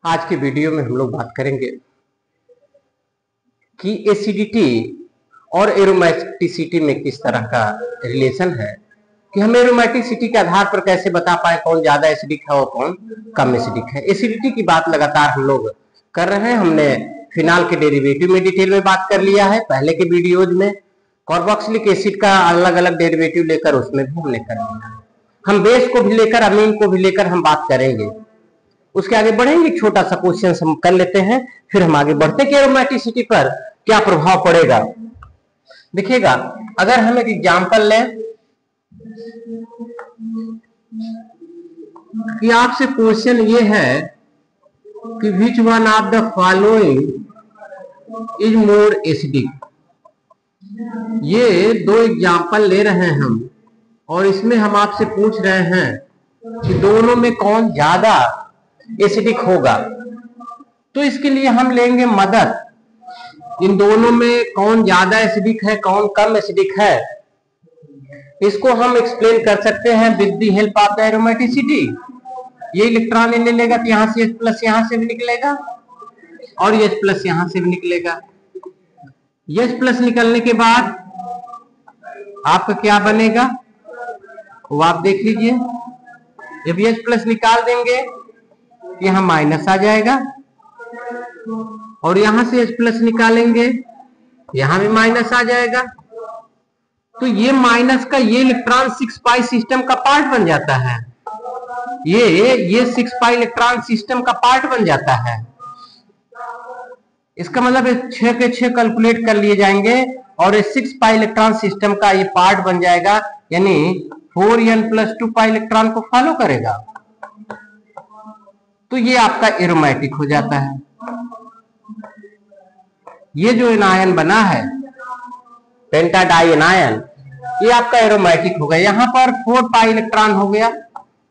आज के वीडियो में हम लोग बात करेंगे कि एसिडिटी और एरोमेटिसिटी में किस तरह का रिलेशन है, कि हम एरोमेटिसिटी के आधार पर कैसे बता पाए कौन ज्यादा एसिडिक है और कौन कम एसिडिक है। एसिडिटी की बात लगातार हम लोग कर रहे हैं। हमने फिनाल के डेरिवेटिव में डिटेल में बात कर लिया है पहले के वीडियोज में। कार्बोक्सिलिक एसिड का अलग अलग डेरिवेटिव लेकर उसमें भी हमने कर लिया है। हम बेस को भी लेकर अमीन को भी लेकर हम बात करेंगे। उसके आगे बढ़ेंगे, छोटा सा क्वेश्चन हम कर लेते हैं, फिर हम आगे बढ़ते हैं कि एरोमेटिसिटी पर क्या प्रभाव पड़ेगा। देखिएगा, अगर हम एक एग्जांपल लें कि आपसे क्वेश्चन ये है कि which one of the following is more acidic. ये दो एग्जांपल ले रहे हैं हम और इसमें हम आपसे पूछ रहे हैं कि दोनों में कौन ज्यादा एसिडिक होगा। तो इसके लिए हम लेंगे मदद, इन दोनों में कौन ज्यादा एसिडिक है कौन कम एसिडिक है, इसको हम एक्सप्लेन कर सकते हैं with the help of the aromaticity. ये इलेक्ट्रॉन ले लेगा तो यहां से H प्लस यहां से भी निकलेगा और H प्लस यहां से भी निकलेगा। H प्लस निकलने के बाद आपका क्या बनेगा वो आप देख लीजिए। जब H प्लस निकाल देंगे यहां माइनस आ जाएगा और यहां से H प्लस निकालेंगे यहां भी माइनस आ जाएगा। तो ये माइनस का ये इलेक्ट्रॉन 6 पाई सिस्टम का पार्ट बन जाता है। ये 6 पाई इलेक्ट्रॉन सिस्टम का पार्ट बन जाता है। इसका मतलब 6 के 6 कैलकुलेट कर लिए जाएंगे और 6 पाई इलेक्ट्रॉन सिस्टम का ये पार्ट बन जाएगा, यानी 4n + 2 पाई इलेक्ट्रॉन को फॉलो करेगा। तो ये आपका एरोमेटिक हो जाता है। ये जो एनायन बना है पेंटाडाई एनायन, ये आपका एरोमेटिक हो गया। यहां पर 4 पाई इलेक्ट्रॉन हो गया,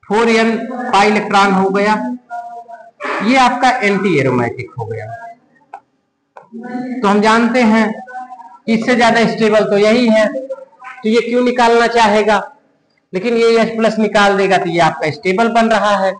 4n पाई इलेक्ट्रॉन हो गया, ये आपका एंटी एरोमेटिक हो गया। तो हम जानते हैं कि इससे ज्यादा स्टेबल तो यही है, तो ये क्यों निकालना चाहेगा, लेकिन ये H प्लस निकाल देगा तो ये आपका स्टेबल बन रहा है।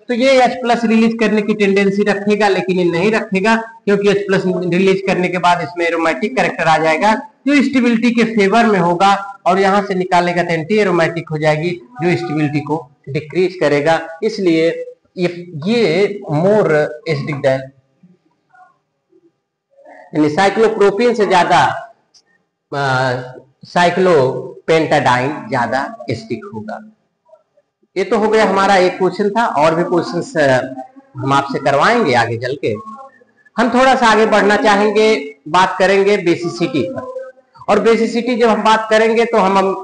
तो ये H प्लस रिलीज करने की टेंडेंसी रखेगा, लेकिन ये नहीं रखेगा क्योंकि H प्लस रिलीज करने के बाद इसमें एरोमेटिक कैरेक्टर आ जाएगा जो स्टेबिलिटी के फेवर में होगा और यहां से निकालेगा तो एंटी एरोमेटिक हो जाएगी जो स्टेबिलिटी को डिक्रीज करेगा। इसलिए ये मोर एसिडिक देन, यानी साइक्लोप्रोपीन से ज्यादा साइक्लोपेंटाडाइन ज्यादा एसिडिक होगा। ये तो हो गया हमारा एक क्वेश्चन था, और भी क्वेश्चंस हम आपसे करवाएंगे आगे चल के। हम थोड़ा सा आगे बढ़ना चाहेंगे, बात करेंगे बेसिसिटी पर। और बेसिसिटी जब हम बात करेंगे तो हम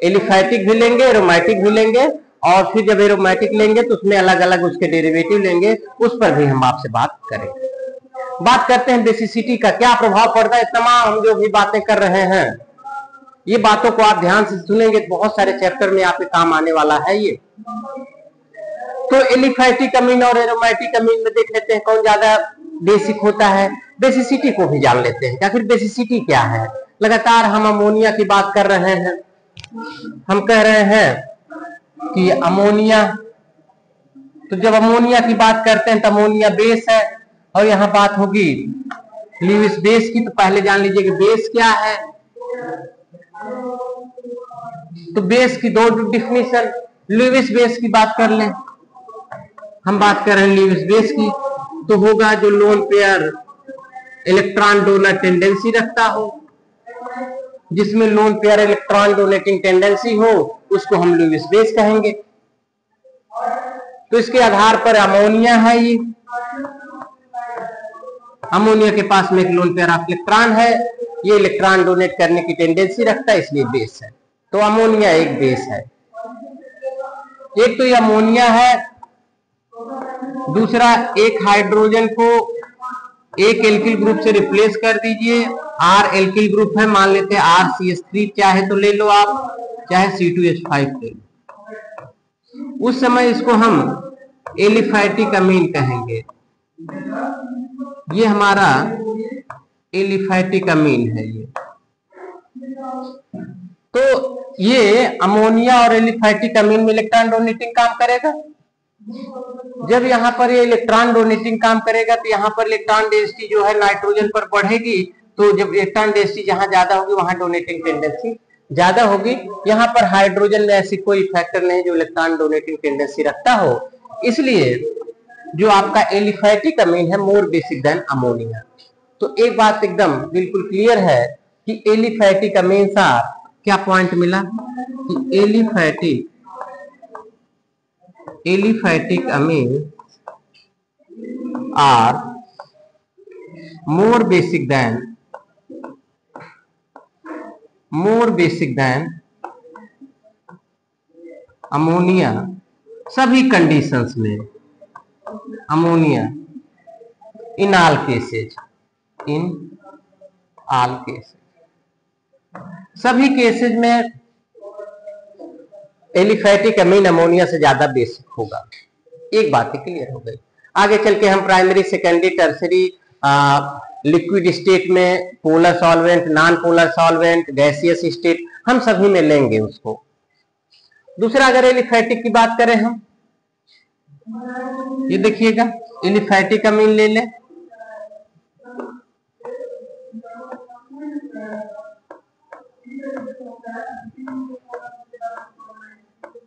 एलिफैटिक भी लेंगे, एरोमेटिक भी लेंगे, और फिर जब एरोमेटिक लेंगे तो उसमें अलग अलग उसके डेरिवेटिव लेंगे, उस पर भी हम आपसे बात करेंगे। बात करते हैं बेसिसिटी का क्या प्रभाव पड़ता है। तमाम हम जो भी बातें कर रहे हैं ये बातों को आप ध्यान से सुनेंगे तो बहुत सारे चैप्टर में आपके काम आने वाला है ये। तो एलिफैटिक अमीन और एरोमेटिक अमीन में देख लेते हैं कौन ज्यादा बेसिक होता है। बेसिसिटी को भी जान लेते हैं। आखिर बेसिसिटी क्या है। लगातार हम अमोनिया की बात कर रहे हैं। हम कह रहे हैं कि अमोनिया, तो जब अमोनिया की बात करते हैं तो अमोनिया बेस है और यहां बात होगी ल्यूइस बेस की। तो पहले जान लीजिए कि बेस क्या है। तो बेस की दो डिफिनीशन, ल्यूइस बेस की बात कर लें, हम बात कर रहे हैं ल्यूइस बेस की, तो होगा जो lone pair electron donor tendency रखता हो, जिसमें lone pair electron donating tendency हो उसको हम ल्यूइस बेस कहेंगे। तो इसके आधार पर अमोनिया है। ये अमोनिया के पास में एक लोन पेयर ऑफ इलेक्ट्रॉन है, ये इलेक्ट्रॉन डोनेट करने की टेंडेंसी रखता है, इसलिए बेस है। तो अमोनिया एक बेस है। एक तो ये अमोनिया है, दूसरा एक हाइड्रोजन को एक एल्किल ग्रुप से रिप्लेस कर दीजिए। R एल्किल ग्रुप है, मान लेते हैं RCH3, चाहे तो ले लो आप, चाहे C2H5 ले लो। उस समय इसको हम एलिफैटिक अमीन कहेंगे। ये हमारा एलिफैटिक अमीन है ये। तो ये अमोनिया और एलिफैटिक अमीन में इलेक्ट्रॉन डोनेटिंग काम करेगा। जब यहाँ पर ये इलेक्ट्रॉन डोनेटिंग काम करेगा तो यहाँ पर इलेक्ट्रॉन डेंसिटी जो है नाइट्रोजन पर बढ़ेगी, तो जब इलेक्ट्रॉन डेंसिटी जहां ज्यादा होगी वहां डोनेटिंग टेंडेंसी ज्यादा होगी। यहाँ पर हाइड्रोजन में ऐसी कोई फैक्टर नहीं जो इलेक्ट्रॉन डोनेटिंग टेंडेंसी रखता हो, इसलिए जो आपका एलिफैटिक अमीन है मोर बेसिक देन अमोनिया। तो एक बात एकदम बिल्कुल क्लियर है कि एलिफैटिक अमीन सा क्या पॉइंट मिला कि aliphatic amine are more basic than ammonia सभी कंडीशंस में, अमोनिया इन ऑल केसेज, सभी केसेज में एलिफैटिक अमीन अमोनिया से ज्यादा बेसिक होगा। एक बात क्लियर हो गई। आगे चल के हम primary, secondary, tertiary liquid state में polar solvent, non polar solvent, gaseous state, हम सभी में लेंगे उसको। दूसरा अगर एलिफैटिक की बात करें हम, ये देखिएगा एलिफैटिक अमीन ले लें,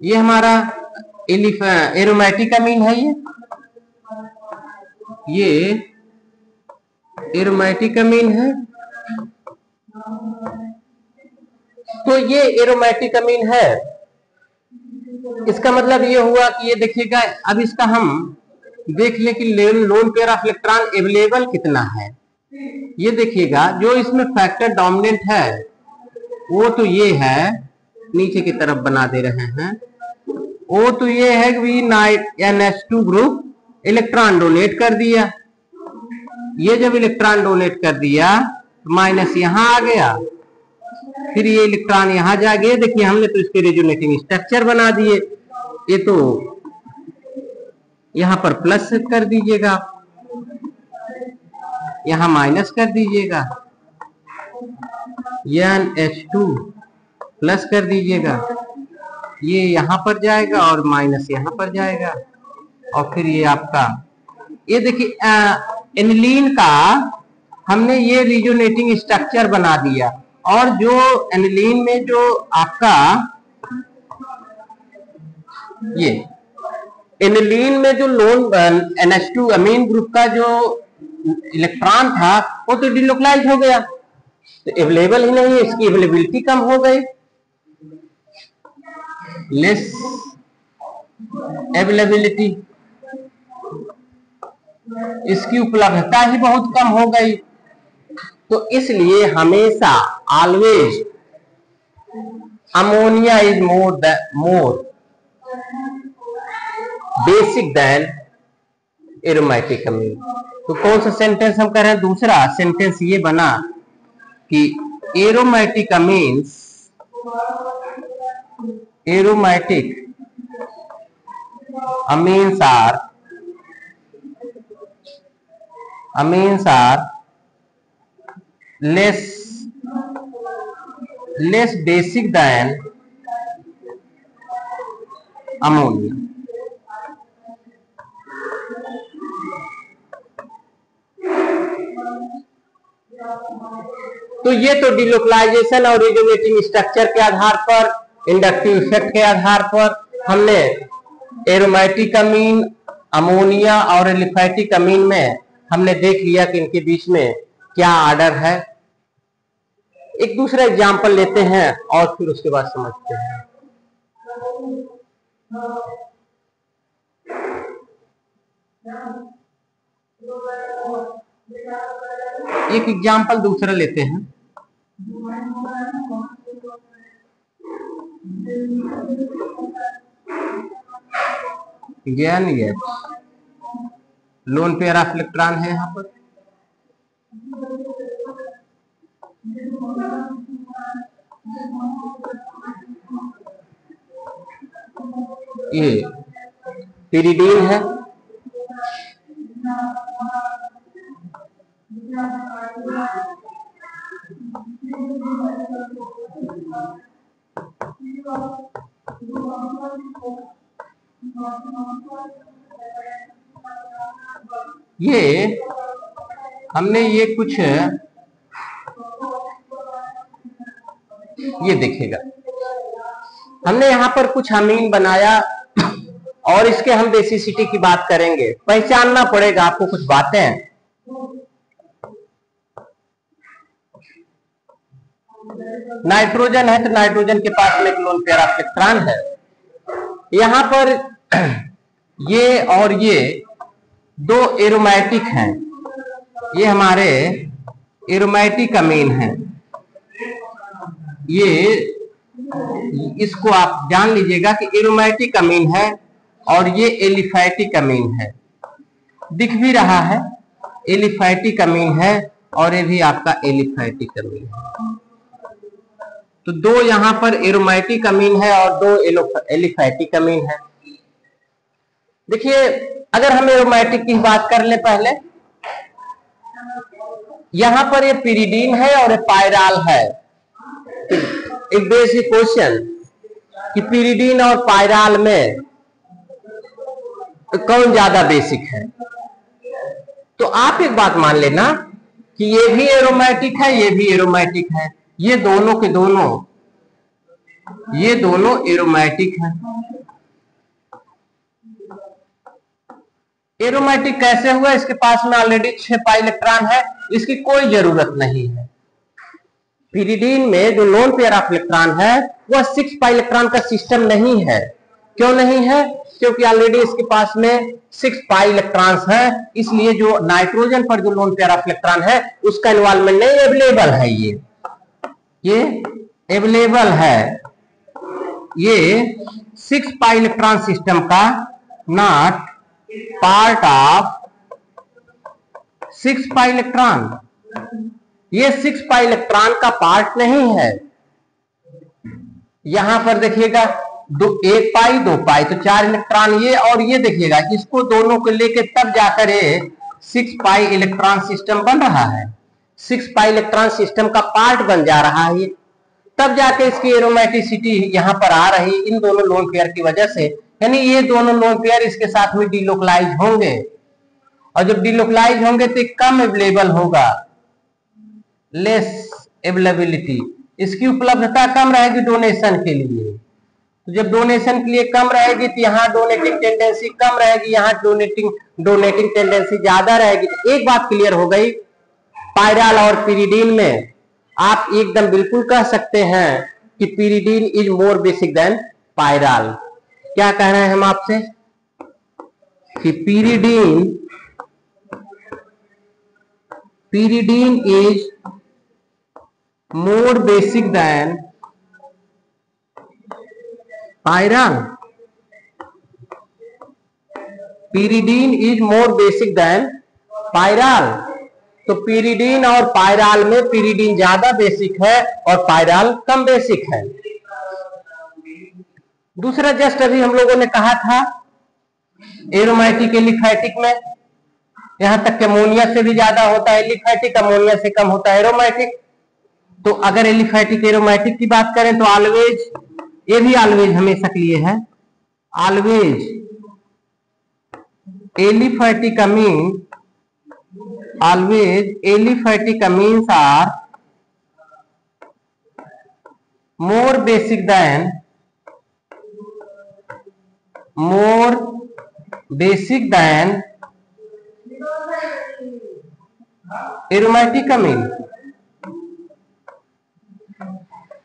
ये हमारा एरोमेटिक अमीन है, ये एरोमेटिक अमीन है। तो ये एरोमेटिक अमीन है, इसका मतलब ये हुआ कि ये देखिएगा, अब इसका हम देख लें कि lone pair of electron available कितना है। ये देखिएगा जो इसमें फैक्टर डोमिनेंट है वो तो ये है, नीचे की तरफ बना दे रहे हैं, वो तो ये है कि NH2 ग्रुप इलेक्ट्रॉन डोनेट कर दिया। ये जब इलेक्ट्रॉन डोनेट कर दिया तो माइनस यहां आ गया, फिर ये इलेक्ट्रॉन यहां जा गए। देखिए हमने तो इसके रेजोनेटिंग स्ट्रक्चर बना दिए। ये तो यहां पर प्लस कर दीजिएगा, यहां माइनस कर दीजिएगा, NH2 प्लस कर दीजिएगा, ये यहां पर जाएगा और माइनस यहां पर जाएगा, और फिर ये आपका, ये देखिए एनिलीन का हमने ये रिजोनेटिंग स्ट्रक्चर बना दिया। और जो एनिलीन में जो आपका ये एनिलीन में जो लोन NH2 अमीन ग्रुप का जो इलेक्ट्रॉन था वो तो डिलोकलाइज हो गया, तो अवेलेबल ही नहीं है, इसकी अवेलेबिलिटी कम हो गई, लेस अवेलेबिलिटी, इसकी उपलब्धता ही बहुत कम हो गई। तो इसलिए हमेशा always ammonia is more basic than aromatic amine. तो कौन सा सेंटेंस हम कर रहे हैं? दूसरा सेंटेंस ये बना कि aromatic amines are less basic than ammonia। तो ये तो डिलोकलाइजेशन और रिजोनेटिंग स्ट्रक्चर के आधार पर, इंडक्टिव इफेक्ट के आधार पर हमने एरोमेटिक अमीन, अमोनिया और एलिफैटिक अमीन में हमने देख लिया कि इनके बीच में क्या ऑर्डर है। एक दूसरा एग्जांपल लेते हैं और फिर उसके बाद समझते हैं। एक एग्जांपल दूसरा लेते हैं। लोन पेयर ऑफ इलेक्ट्रॉन है यहां पर, ये पिरिडीन है, ये हमने ये कुछ ये देखिएगा, हमने यहां पर कुछ अमीन बनाया और इसके हम बेसिसिटी की बात करेंगे। पहचानना पड़ेगा आपको कुछ बातें। नाइट्रोजन है तो नाइट्रोजन के पास में एक लोन पेयर ऑफ इलेक्ट्रॉन है। यहां पर ये और ये दो एरोमेटिक हैं, ये हमारे एरोमेटिक अमीन हैं। ये इसको आप जान लीजिएगा कि एरोमेटिक अमीन है और ये एलिफैटिक अमीन है। दिख भी रहा है एलिफैटिक अमीन है और ये भी आपका एलिफैटिक अमीन है। तो दो यहां पर एरोमेटिक अमीन है और दो एलिफैटिक अमीन है। देखिए, अगर हम एरोमेटिक की बात कर ले पहले, यहां पर ये पिरिडीन है और ये पायराल है। एक बेसिक क्वेश्चन कि पिरिडीन और पायराल में कौन ज्यादा बेसिक है, तो आप एक बात मान लेना कि ये भी एरोमेटिक है, ये भी एरोमेटिक है। ये दोनों के दोनों, ये दोनों एरोमेटिक हैं। एरोमेटिक कैसे हुआ? इसके पास में ऑलरेडी 6 पाई इलेक्ट्रॉन है, इसकी कोई जरूरत नहीं है। पिरिडीन में जो लोन पेयर ऑफ इलेक्ट्रॉन है वह 6 पाई इलेक्ट्रॉन का सिस्टम नहीं है। क्यों नहीं है? क्योंकि ऑलरेडी इसके पास में 6 पाई इलेक्ट्रॉन्स है, इसलिए जो नाइट्रोजन पर जो लोन पेयर ऑफ इलेक्ट्रॉन है उसका इन्वॉल्वमेंट नहीं, अवेलेबल है। ये अवेलेबल है, ये 6 पाई इलेक्ट्रॉन सिस्टम का not part of 6 pi electron. ये 6 पाई इलेक्ट्रॉन का पार्ट नहीं है। यहां पर देखिएगा 1 पाई 2 पाई तो 4 इलेक्ट्रॉन ये, और ये देखिएगा इसको दोनों को लेके तब जाकर ये 6 पाई इलेक्ट्रॉन सिस्टम बन रहा है। 6 पाई इलेक्ट्रॉन सिस्टम का पार्ट बन जा रहा है, तब जाके इसकी एरोमेटिसिटी यहां पर आ रही इन दोनों लोन पेयर की वजह से। यानी ये दोनों लोन पेयर इसके साथ में डिलोकलाइज होंगे, और जब डिलोकलाइज होंगे तो कम अवेलेबल होगा, लेस अवेलेबिलिटी, इसकी उपलब्धता कम रहेगी डोनेशन के लिए। तो जब डोनेशन के लिए कम रहेगी तो यहाँ डोनेटिंग टेंडेंसी कम रहेगी, यहाँ डोनेटिंग टेंडेंसी ज्यादा रहेगी। तो एक बात क्लियर हो गई, पायराल और पिरिडीन में आप एकदम बिल्कुल कह सकते हैं कि pyridine is more basic than pyrrole. क्या कह रहे हैं हम आपसे कि pyridine is more basic than pyrrole. Pyridine is more basic than pyrrole. तो पिरिडीन और पायराल में पिरिडीन ज्यादा बेसिक है और पायराल कम बेसिक है। दूसरा, जस्ट अभी हम लोगों ने कहा था एरोमेटिक एलिफैटिक में यहां तक कि अमोनिया से भी ज्यादा होता है एलिफैटिक, अमोनिया से कम होता है एरोमेटिक। तो अगर एलिफैटिक एरोमेटिक की बात करें तो ऑलवेज, ये भी ऑलवेज हमेशा के लिए है, always aliphatic amine, always aliphatic amines are more basic than aromatic amine।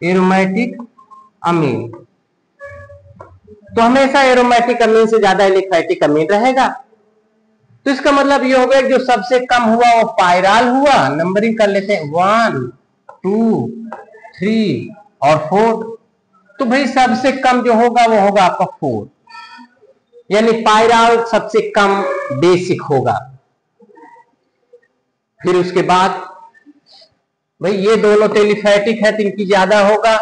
Aromatic amine तो हमेशा एरोमेटिक अमीन से ज्यादा एलिफैटिक अमीन रहेगा। तो इसका मतलब ये हो गया जो सबसे कम हुआ वो पायराल हुआ। नंबरिंग कर लेते हैं 1 2 3 और 4। तो भाई सबसे कम जो होगा वो होगा आपका 4, यानी पायराल सबसे कम बेसिक होगा। फिर उसके बाद भाई ये दोनों तो एलिफैटिक है तो इनकी ज्यादा होगा,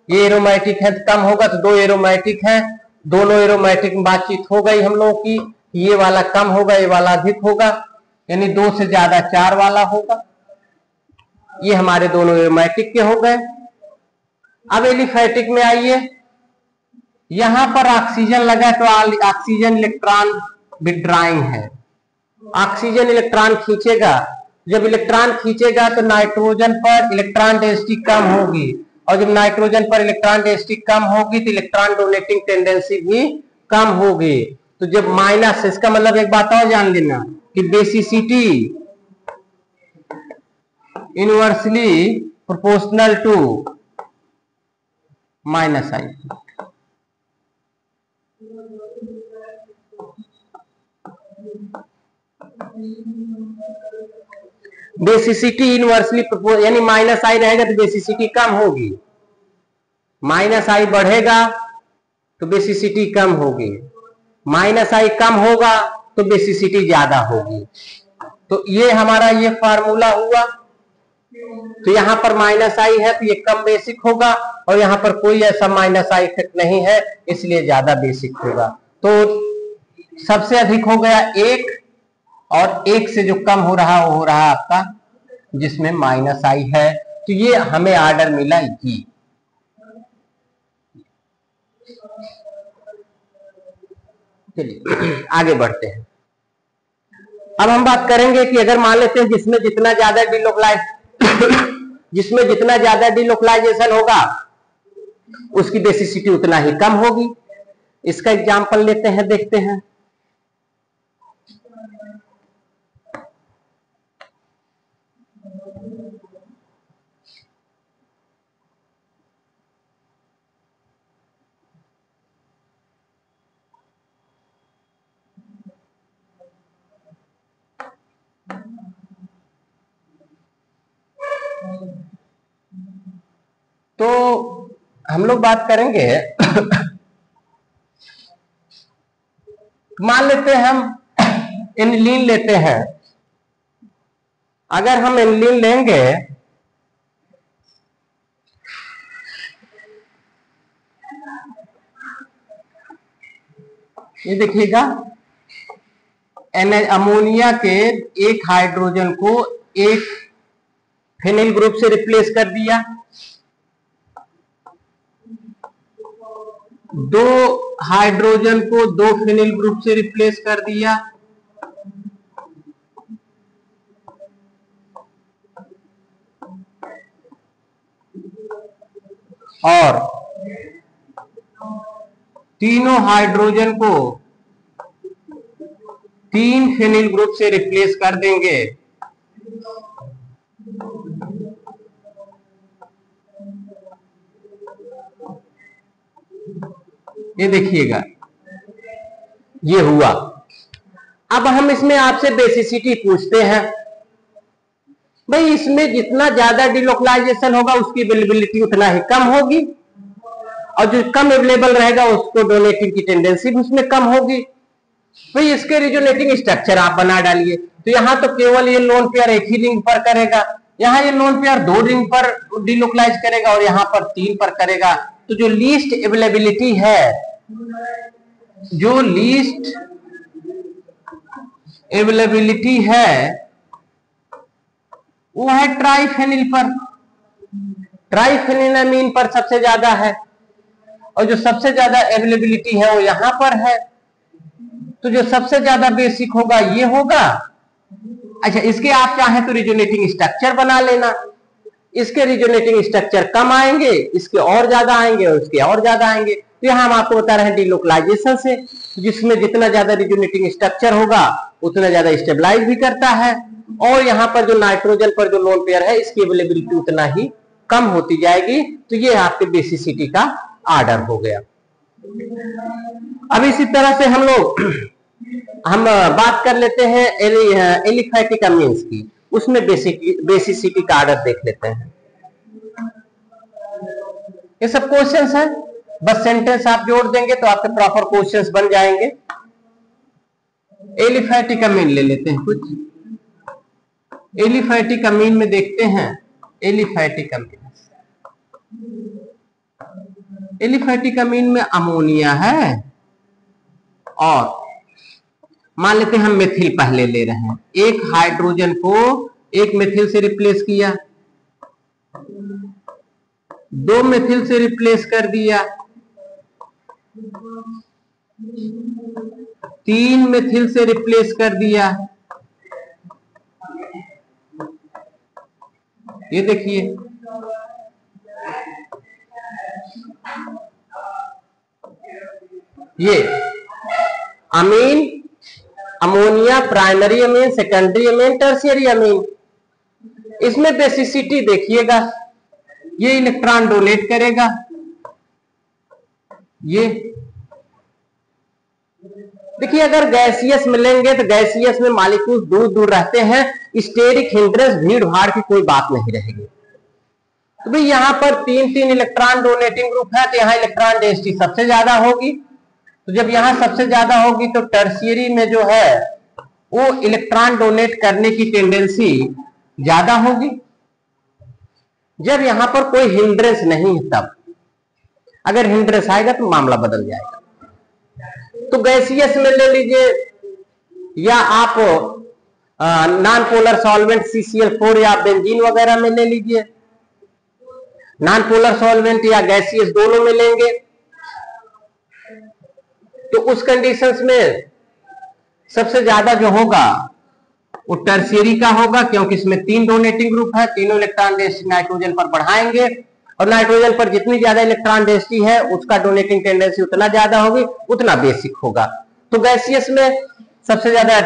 ये एरोमेटिक है तो कम होगा। तो 2 एरोमेटिक है, दोनों एरोमेटिक में बातचीत हो गई हम लोगों की, ये वाला कम होगा ये वाला अधिक होगा, यानी 2 से ज्यादा 4 वाला होगा। ये हमारे दोनों एरोमेटिक के हो गए। अब एलिफैटिक में आइए, यहां पर ऑक्सीजन लगा तो ऑक्सीजन इलेक्ट्रॉन विड्राइंग है। ऑक्सीजन इलेक्ट्रॉन खींचेगा, जब इलेक्ट्रॉन खींचेगा तो नाइट्रोजन पर इलेक्ट्रॉन डेंसिटी कम होगी, और जब नाइट्रोजन पर इलेक्ट्रॉन डेंसिटी कम होगी तो इलेक्ट्रॉन डोनेटिंग टेंडेंसी भी कम होगी। तो जब माइनस, इसका मतलब एक बात और जान लेना कि basicity inversely proportional to minus I. Basicity inversely proportional, यानी माइनस आई रहेगा तो बेसिसिटी कम होगी, माइनस आई बढ़ेगा तो बेसिसिटी कम होगी, माइनस आई कम होगा तो बेसिसिटी ज्यादा होगी। तो ये हमारा ये फार्मूला हुआ। तो यहां पर माइनस आई है तो ये कम बेसिक होगा, और यहां पर कोई ऐसा माइनस आई इफेक्ट नहीं है इसलिए ज्यादा बेसिक होगा। तो सबसे अधिक हो गया 1, और 1 से जो कम हो रहा वो हो रहा आपका जिसमें माइनस आई है। तो ये हमें ऑर्डर मिला ये। चलिए आगे बढ़ते हैं। अब हम बात करेंगे कि अगर मान लेते हैं जिसमें जितना ज्यादा जिसमें जितना ज्यादा डिलोकलाइजेशन होगा उसकी बेसिसिटी उतना ही कम होगी। इसका एग्जांपल लेते हैं, देखते हैं। तो हम लोग बात करेंगे मान लेते हैं हम एनिलीन लेते हैं। अगर हम एनिलीन लेंगे ये देखिएगा, अमोनिया के एक हाइड्रोजन को एक फेनिल ग्रुप से रिप्लेस कर दिया, 2 हाइड्रोजन को 2 फेनिल ग्रुप से रिप्लेस कर दिया, और तीनों हाइड्रोजन को 3 फेनिल ग्रुप से रिप्लेस कर देंगे। ये देखिएगा ये हुआ। अब हम इसमें आपसे बेसिसिटी पूछते हैं, भाई इसमें जितना ज्यादा डिलोकलाइजेशन होगा उसकी अवेलेबिलिटी उतना ही कम होगी, और जो कम अवेलेबल रहेगा उसको डोनेटिंग की टेंडेंसी भी उसमें कम होगी। भाई इसके रिजोनेटिंग स्ट्रक्चर आप बना डालिए। तो यहां तो केवल ये लोन पेयर एक ही रिंग पर करेगा, यहां ये लोन पेयर 2 रिंग पर डिलोकलाइज करेगा, और यहां पर 3 पर करेगा। तो जो लीस्ट अवेलेबिलिटी है, जो लीस्ट अवेलेबिलिटी है वो है ट्राइफेनिल पर, ट्राइफेनिलामीन पर सबसे ज्यादा है, और जो सबसे ज्यादा अवेलेबिलिटी है वो यहां पर है। तो जो सबसे ज्यादा बेसिक होगा ये होगा। अच्छा, इसके आप चाहें तो रिजोनेटिंग स्ट्रक्चर बना लेना, इसके रिजोनेटिंग स्ट्रक्चर कम आएंगे, इसके और ज्यादा आएंगे, और इसके और ज्यादा आएंगे। तो यहां हम आपको बता रहे हैं डिलोकलाइजेशन से, जिसमें जितना ज्यादा रिजोनेटिंग स्ट्रक्चर होगा उतना ज्यादा स्टेबलाइज भी करता है, और यहाँ पर जो नाइट्रोजन पर जो लोन पेयर है इसकी अवेलेबिलिटी उतना ही कम होती जाएगी। तो ये आपके बेसिसिटी का ऑर्डर हो गया। अब इसी तरह से हम बात कर लेते हैं एलिफैटिक अमीन्स की, उसमें बेसिसिटी का ऑर्डर देख लेते हैं। ये सब क्वेश्चंस हैं, बस सेंटेंस आप जोड़ देंगे तो आपके प्रॉपर क्वेश्चंस बन जाएंगे। एलिफैटिक अमीन ले लेते हैं कुछ। एलिफैटिक अमीन में देखते हैं, एलिफैटिक अमीन, एलिफैटिक अमीन में अमोनिया है, और मान लेते हैं हम मेथिल पहले ले रहे हैं। एक हाइड्रोजन को एक मेथिल से रिप्लेस किया, 2 मेथिल से रिप्लेस कर दिया, 3 मेथिल से रिप्लेस कर दिया। ये देखिए, ये amine, ammonia, primary amine, secondary amine, tertiary amine. इसमें बेसिसिटी देखिएगा, ये इलेक्ट्रॉन डोनेट करेगा। ये देखिए, अगर गैसियस मिलेंगे तो गैसियस में मॉलिक्यूल दूर दूर रहते हैं, स्टेरिक हिंड्रेंस, भीड़ भाड़ की कोई बात नहीं रहेगी। तो भाई यहां पर 3 इलेक्ट्रॉन डोनेटिंग ग्रुप है, तो यहां इलेक्ट्रॉन डेंसिटी सबसे ज्यादा होगी। तो जब यहां सबसे ज्यादा होगी तो टर्शियरी में जो है वो इलेक्ट्रॉन डोनेट करने की टेंडेंसी ज्यादा होगी। जब यहां पर कोई हिंड्रेंस नहीं है, तब अगर हिंड्रेंस आएगा तो मामला बदल जाएगा। तो गैसियस में ले लीजिए, या आप नॉन पोलर सॉल्वेंट CCl4 या बेंजीन वगैरह में ले लीजिए। नॉन पोलर सॉल्वेंट या गैसियस दोनों में लेंगे तो उस कंडीशंस में सबसे ज्यादा जो होगा वो टर्शियरी का होगा, क्योंकि इसमें 3 डोनेटिंग ग्रुप है, तीनों इलेक्ट्रॉन डेंसिटी नाइट्रोजन पर बढ़ाएंगे, और नाइट्रोजन पर जितनी ज्यादा इलेक्ट्रॉन डेंसिटी है उसका डोनेटिंग टेंडेंसी उतना ज्यादा होगी, उतना बेसिक होगा। तो गैसियस में सबसे ज्यादा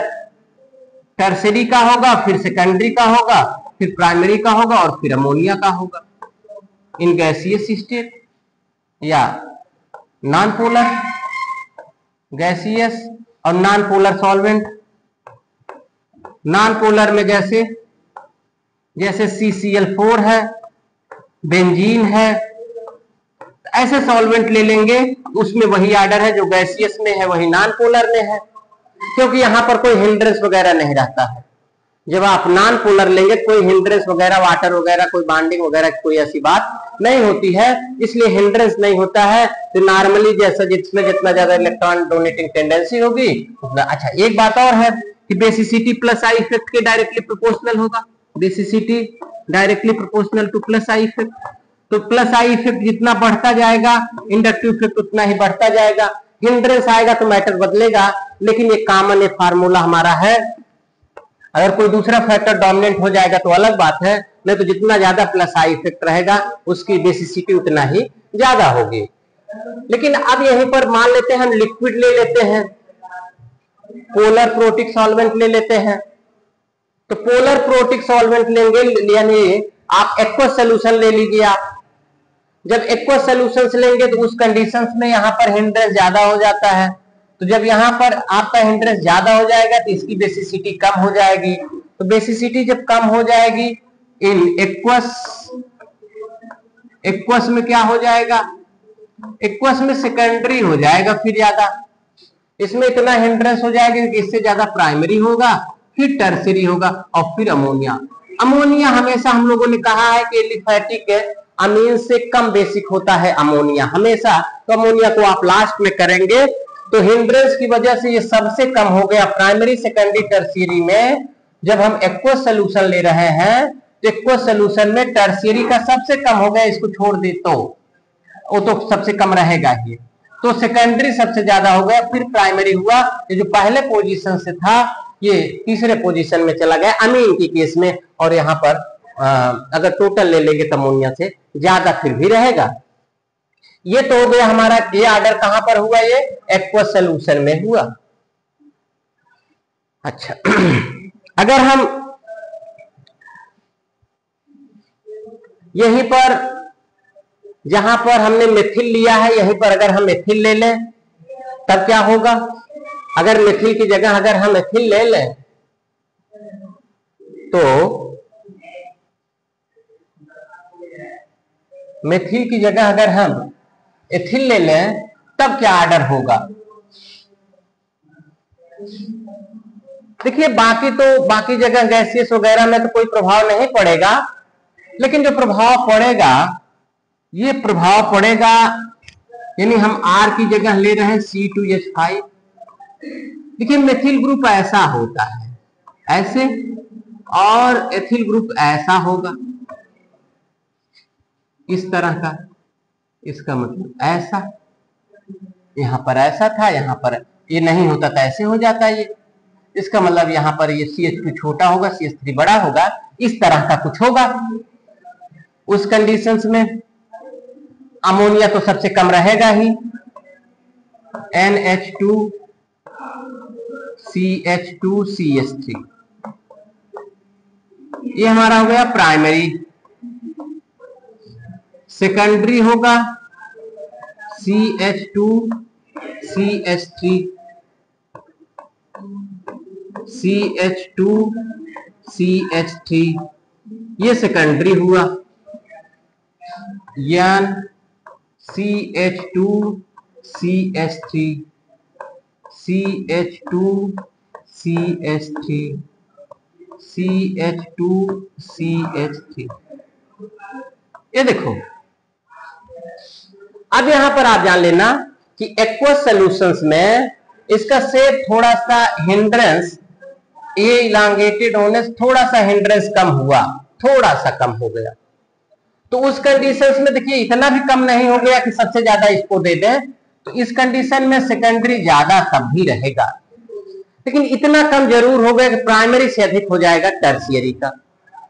टर्शियरी का होगा, फिर सेकेंडरी का होगा, फिर प्राइमरी का होगा, और फिर अमोनिया का होगा। इन गैसियस स्टेट या नॉन पोलर गैसियस और non polar solvent. Non polar में जैसे CCl4 है, बेंजीन है, ऐसे सॉल्वेंट ले लेंगे, उसमें वही ऑर्डर है जो गैसियस में है वही नॉन पोलर में है, क्योंकि यहां पर कोई हिंड्रेंस वगैरह नहीं रहता है। जब आप नॉन पोलर लेंगे कोई हिंड्रेंस वगैरह, वाटर वगैरह, कोई बॉन्डिंग वगैरह कोई ऐसी बात नहीं होती है, इसलिए हिंड्रेंस नहीं होता है। तो नॉर्मली जैसा जिसमें जितना ज्यादा इलेक्ट्रॉन डोनेटिंग टेंडेंसी होगी उतना अच्छा। एक बात और है कि बेसिसिटी प्लस आई इफेक्ट के डायरेक्टली प्रोपोर्शनल होगा। Basicity directly proportional two plus I effect. तो प्लस आई इफेक्ट जितना बढ़ता जाएगा, इंडक्टिव इफेक्ट उतना ही बढ़ता जाएगा। हिंड्रेंस आएगा तो मैटर बदलेगा, लेकिन ये कॉमन फार्मूला हमारा है। अगर कोई दूसरा फैक्टर डोमिनेंट हो जाएगा तो अलग बात है, नहीं तो जितना ज्यादा प्लस आई इफेक्ट रहेगा उसकी बेसिसिटी उतना ही ज्यादा होगी। लेकिन अब यहीं पर मान लेते हैं हम लिक्विड ले लेते हैं, पोलर प्रोटिक सॉल्वेंट ले लेते हैं। तो पोलर प्रोटिक सॉल्वेंट लेंगे, यानी आप एक्वस सोल्यूशन ले लीजिए। आप जब एक्वस सोल्यूशन लेंगे तो उस कंडीशंस में यहां पर हिंड्रेंस ज्यादा हो जाता है। तो जब यहां पर आपका हिंड्रेंस ज्यादा हो जाएगा तो इसकी बेसिसिटी कम हो जाएगी। तो बेसिसिटी जब कम हो जाएगी इन एक्वस में क्या हो जाएगा, एक्वस में सेकेंडरी हो जाएगा, फिर ज्यादा इसमें इतना हिंड्रेंस हो जाएगा कि इससे ज्यादा प्राइमरी होगा, फिर टर्शियरी होगा, और फिर अमोनिया। अमोनिया हमेशा हम लोगों ने कहा है कि एलिफैटिक अमीन से कम बेसिक होता है अमोनिया हमेशा। तो अमोनिया को आप लास्ट में करेंगे तो हिंड्रेंस की वजह से ये सबसे कम हो गया प्राइमरी, सेकेंडरी, टर्शियरी में। जब हम एक्वस सोल्यूशन ले रहे हैं तो एक्वस सोल्यूशन में टर्शियरी का सबसे कम हो गया, इसको छोड़ दे तो वो तो सबसे कम रहेगा ही। तो सेकेंडरी सबसे ज्यादा हो गया, फिर प्राइमरी हुआ। ये जो पहले पोजीशन से था ये तीसरे पोजीशन में चला गया अमीन की केस में, और यहाँ पर अगर टोटल ले लेंगे तो अमोनिया से ज्यादा फिर भी रहेगा। ये तो हो गया हमारा, ये ऑर्डर कहां पर हुआ, ये एक्वस सोल्यूशन में हुआ। अच्छा अगर हम यहीं पर जहां पर हमने मेथिल लिया है यहीं पर अगर हम मेथिल ले लें तब क्या होगा। अगर मेथिल की जगह अगर हम एथिल ले लें तो मेथिल की जगह अगर हम एथिल ले लें तब क्या ऑर्डर होगा। देखिए बाकी जगह गैसियस वगैरह में तो कोई प्रभाव नहीं पड़ेगा, लेकिन जो प्रभाव पड़ेगा ये प्रभाव पड़ेगा, यानी हम R की जगह ले रहे हैं C2H5। देखिए मेथिल ग्रुप ऐसा होता है ऐसे, और एथिल ग्रुप ऐसा होगा इस तरह का। इसका मतलब ऐसा, यहां पर ऐसा था, यहां पर ये नहीं होता तो ऐसे हो जाता है ये। इसका मतलब यहाँ पर ये CH2 छोटा होगा, CH3 बड़ा होगा, इस तरह का कुछ होगा। उस कंडीशंस में अमोनिया तो सबसे कम रहेगा ही, NH2 CH2 CH3, ये हमारा हो गया प्राइमरी। सेकेंडरी होगा CH2 CH3 CH2 CH3, ये सेकेंडरी हुआ। N CH2 CH3 CH2 CH3 CH2 CH3, ये देखो। अब यहां पर आप जान लेना कि एक्वस सॉल्यूशंस में इसका शेप थोड़ा सा हिंड्रेंस, ये इलांगेटेड होने से थोड़ा सा हिंड्रेंस कम हुआ, थोड़ा सा कम हो गया। तो उस कंडीशंस में देखिए इतना भी कम नहीं हो गया कि सबसे ज्यादा इसको दे दें, तो इस कंडीशन में सेकेंडरी ज्यादा तब भी रहेगा, लेकिन इतना कम जरूर हो गया कि प्राइमरी से अधिक हो जाएगा टर्शियरी का।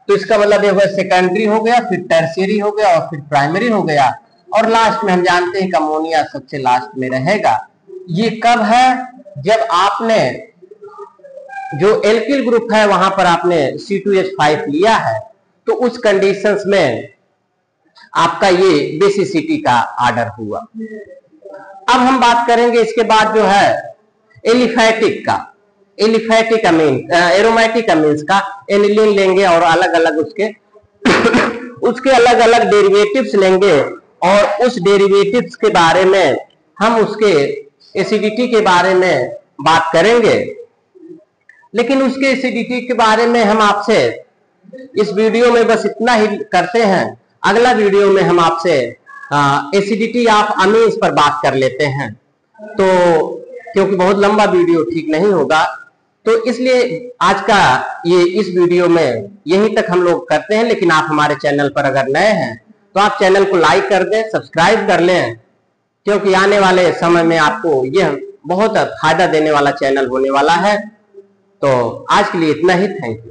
तो इसका मतलब ये होगा सेकेंडरी हो गया, फिर टर्शियरी हो गया और फिर प्राइमरी हो गया, और लास्ट में हम जानते हैं कि अमोनिया सबसे लास्ट में रहेगा। ये कब है? जब आपने जो एल्किल ग्रुप है वहां पर आपने C2H5 लिया है, तो उस कंडीशंस में आपका ये बेसिसिटी का ऑर्डर हुआ। अब हम बात करेंगे इसके बाद जो है एलिफैटिक का, एलिफैटिक अमीन, एरोमेटिक अमीन्स का। एनिलीन लेंगे और अलग अलग उसके उसके अलग अलग डेरिवेटिव्स लेंगे, और उस डेरिवेटिव्स के बारे में हम उसके एसिडिटी के बारे में बात करेंगे। लेकिन उसके एसिडिटी के बारे में हम आपसे इस वीडियो में बस इतना ही करते हैं। अगला वीडियो में हम आपसे एसिडिटी ऑफ अमीन्स पर बात कर लेते हैं, तो क्योंकि बहुत लंबा वीडियो ठीक नहीं होगा, तो इसलिए आज का ये इस वीडियो में यहीं तक हम लोग करते हैं। लेकिन आप हमारे चैनल पर अगर नए हैं तो आप चैनल को लाइक कर दें, सब्सक्राइब कर लें, क्योंकि आने वाले समय में आपको यह बहुत फायदा देने वाला चैनल होने वाला है। तो आज के लिए इतना ही, थैंक यू।